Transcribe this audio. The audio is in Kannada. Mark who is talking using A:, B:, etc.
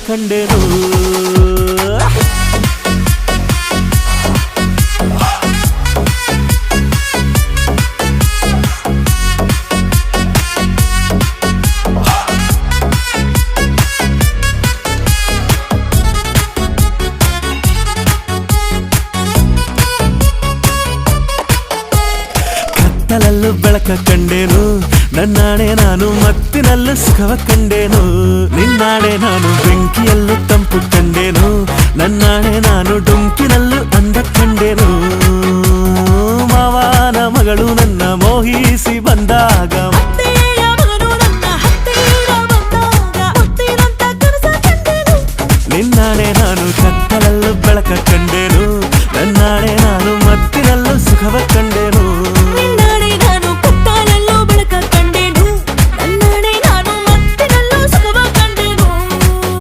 A: ಕಂಡೆನು ಕತ್ತಲಲ್ಲೂ ಬೆಳಕ ಕಂಡೇನು ನನ್ನಾಣೆ ನಾನು ಮತ್ತಿನಲ್ಲೂ ಸುಖವ ಕಂಡೇನು ನಿನ್ನಾಣೆ ನಾನು ಬೆಂಕಿಯಲ್ಲೂ